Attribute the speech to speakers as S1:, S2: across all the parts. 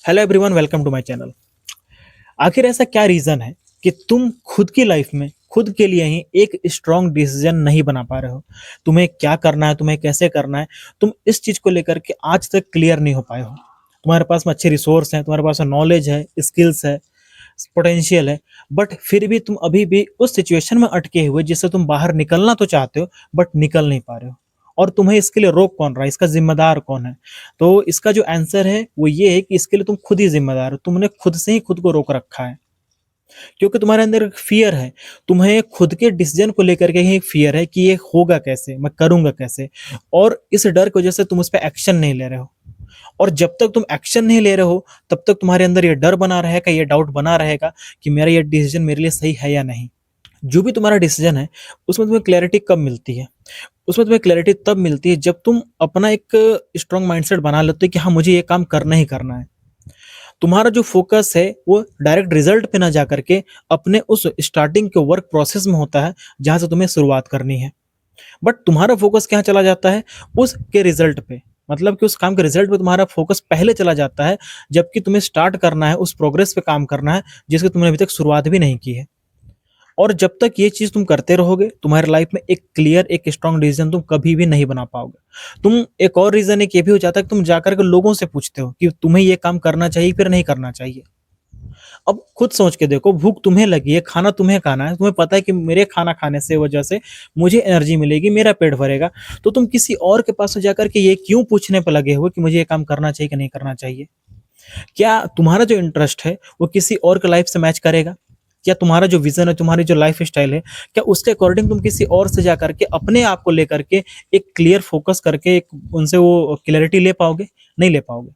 S1: Hello everyone, welcome to my channel. आखिर ऐसा क्या रीज़न है कि तुम खुद की लाइफ में खुद के लिए ही एक स्ट्रॉन्ग डिसीजन नहीं बना पा रहे हो? तुम्हें क्या करना है, तुम्हें कैसे करना है, तुम इस चीज़ को लेकर के आज तक क्लियर नहीं हो पाए हो। तुम्हारे पास में अच्छे रिसोर्स हैं, तुम्हारे पास नॉलेज है, स्किल्स है, पोटेंशियल है, बट फिर भी तुम अभी भी उस सिचुएशन में अटके हुए जिससे तुम बाहर निकलना तो चाहते हो बट निकल नहीं पा रहे हो। और तुम्हें इसके लिए रोक कौन रहा है, इसका जिम्मेदार कौन है? तो इसका जो आंसर है वो ये है कि इसके लिए तुम खुद ही जिम्मेदार हो। तुमने खुद से ही खुद को रोक रखा है, क्योंकि तुम्हारे अंदर एक फियर है। तुम्हें खुद के डिसीजन को लेकर के ही एक फियर है कि ये होगा कैसे, मैं करूंगा कैसे। और इस डर की वजह से तुम उस पर एक्शन नहीं ले रहे हो। और जब तक तुम एक्शन नहीं ले रहे हो तब तक तुम्हारे अंदर ये डर बना रहेगा, ये डाउट बना रहेगा कि मेरा ये डिसीजन मेरे लिए सही है या नहीं। जो भी तुम्हारा डिसीजन है उसमें तुम्हें क्लैरिटी कब मिलती है? उसमें तुम्हें क्लैरिटी तब मिलती है जब तुम अपना एक स्ट्रांग माइंडसेट बना लेते हो कि हाँ, मुझे ये काम करना ही करना है। तुम्हारा जो फोकस है वो डायरेक्ट रिजल्ट पे ना जा करके अपने उस स्टार्टिंग के वर्क प्रोसेस में होता है जहां से तुम्हें शुरुआत करनी है। बट तुम्हारा फोकस क्या चला जाता है? उसके रिजल्ट पे। मतलब कि उस काम के रिजल्ट पे तुम्हारा फोकस पहले चला जाता है, जबकि तुम्हें स्टार्ट करना है, उस प्रोग्रेस पे काम करना है जिसकी तुमने अभी तक शुरुआत भी नहीं की है। और जब तक ये चीज़ तुम करते रहोगे तुम्हारी लाइफ में एक क्लियर, एक स्ट्रॉन्ग डिसीजन तुम कभी भी नहीं बना पाओगे। तुम एक और रीज़न एक ये भी हो जाता है कि तुम जाकर के लोगों से पूछते हो कि तुम्हें ये काम करना चाहिए फिर नहीं करना चाहिए। अब खुद सोच के देखो, भूख तुम्हें लगी है, खाना तुम्हें खाना है, तुम्हें पता है कि मेरे खाना खाने से वजह से मुझे एनर्जी मिलेगी, मेरा पेट भरेगा। तो तुम किसी और के पास जाकर के ये क्यों पूछने पर लगे हो कि मुझे ये काम करना चाहिए कि नहीं करना चाहिए? क्या तुम्हारा जो इंटरेस्ट है वो किसी और के लाइफ से मैच करेगा? क्या तुम्हारा जो विजन है, तुम्हारी जो लाइफ स्टाइल है, क्या उसके अकॉर्डिंग तुम किसी और से जा करके अपने आप को लेकर के एक क्लियर फोकस करके एक उनसे वो क्लैरिटी ले पाओगे? नहीं ले पाओगे।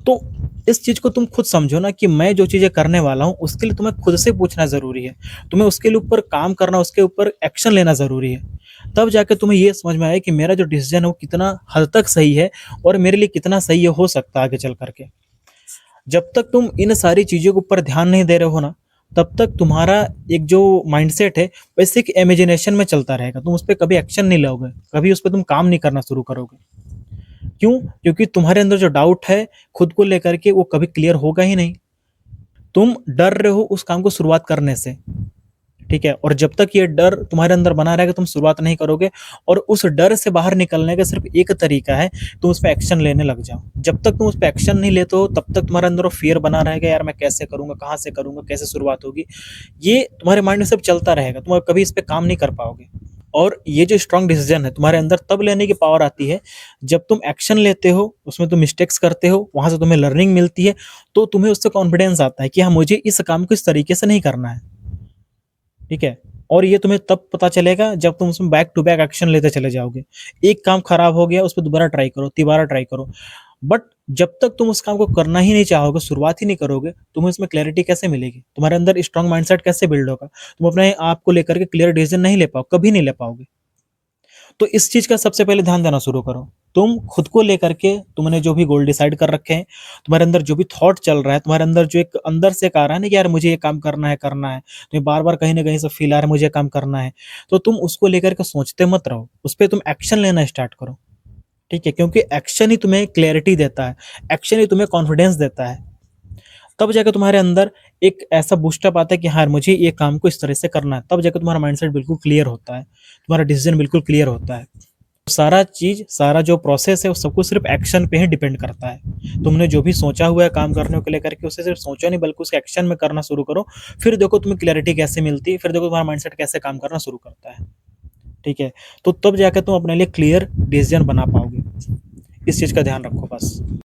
S1: तो इस चीज को तुम खुद समझो ना कि मैं जो चीजें करने वाला हूँ उसके लिए तुम्हें खुद से पूछना जरूरी है। तुम्हें उसके लिए ऊपर काम करना, उसके ऊपर एक्शन लेना जरूरी है। तब जाके तुम्हें ये समझ में आए कि मेरा जो डिसीजन है वो कितना हद तक सही है और मेरे लिए कितना सही है हो सकता है आगे चल करके। जब तक तुम इन सारी चीज़ों के ऊपर ध्यान नहीं दे रहे हो ना, तब तक तुम्हारा एक जो माइंडसेट है वैसे एक इमेजिनेशन में चलता रहेगा। तुम उस पे कभी एक्शन नहीं लोगे, कभी उस पे तुम काम नहीं करना शुरू करोगे। क्यों? क्योंकि तुम्हारे अंदर जो डाउट है खुद को लेकर के वो कभी क्लियर होगा ही नहीं। तुम डर रहे हो उस काम को शुरुआत करने से, ठीक है? और जब तक ये डर तुम्हारे अंदर बना रहेगा तुम शुरुआत नहीं करोगे। और उस डर से बाहर निकलने का सिर्फ एक तरीका है, तुम उस पे एक्शन लेने लग जाओ। जब तक तुम उस पे एक्शन नहीं लेते हो तब तक तुम्हारे अंदर वो फियर बना रहेगा, यार मैं कैसे करूंगा, कहाँ से करूंगा, कैसे शुरुआत होगी। ये तुम्हारे माइंड में सब चलता रहेगा, तुम कभी इस पे काम नहीं कर पाओगे। और ये जो स्ट्रांग डिसीजन है तुम्हारे अंदर तब लेने की पावर आती है जब तुम एक्शन लेते हो, उसमें तुम मिस्टेक्स करते हो, वहां से तुम्हें लर्निंग मिलती है। तो तुम्हें उससे कॉन्फिडेंस आता है कि हाँ, मुझे इस काम को इस तरीके से नहीं करना है, ठीक है? और ये तुम्हें तब पता चलेगा जब तुम उसमें बैक टू बैक एक्शन लेते चले जाओगे। एक काम खराब हो गया, उस पे दोबारा ट्राई करो, तिबारा ट्राई करो। बट जब तक तुम उस काम को करना ही नहीं चाहोगे, शुरुआत ही नहीं करोगे, तुम्हें इसमें क्लैरिटी कैसे मिलेगी? तुम्हारे अंदर स्ट्रांग माइंडसेट कैसे बिल्ड होगा? तुम अपने आप को लेकर के क्लियर डिसीजन नहीं ले पाओ, कभी नहीं ले पाओगे। तो इस चीज का सबसे पहले ध्यान देना शुरू करो। तुम खुद को लेकर के तुमने जो भी गोल डिसाइड कर रखे हैं, तुम्हारे अंदर जो भी थॉट चल रहा है, तुम्हारे अंदर जो एक अंदर से एक आ रहा है ना कि यार मुझे ये काम करना है, करना है, तुम्हें बार बार कहीं ना कहीं से फील आ रहा है मुझे ये काम करना है। तो तुम उसको लेकर के सोचते मत रहो, उस पर तुम एक्शन लेना स्टार्ट करो, ठीक है? क्योंकि एक्शन ही तुम्हें क्लैरिटी देता है, एक्शन ही तुम्हें कॉन्फिडेंस देता है। तब जाकर तुम्हारे अंदर एक ऐसा बूस्टअप आता है कि हाँ, मुझे ये काम को इस तरह से करना है। तब जाकर तुम्हारा माइंडसेट बिल्कुल क्लियर होता है, तुम्हारा डिसीजन बिल्कुल क्लियर होता है। सारा चीज, सारा जो प्रोसेस है वो सब कुछ सिर्फ एक्शन पे ही डिपेंड करता है। तुमने जो भी सोचा हुआ है काम करने को लेकर के, उसे सिर्फ सोचो नहीं बल्कि उसके एक्शन में करना शुरू करो। फिर देखो तुम्हें क्लैरिटी कैसे मिलती है, फिर देखो तुम्हारा माइंडसेट कैसे काम करना शुरू करता है, ठीक है? तो तब जाकर तुम अपने लिए क्लियर डिसीजन बना पाओगे। इस चीज का ध्यान रखो बस।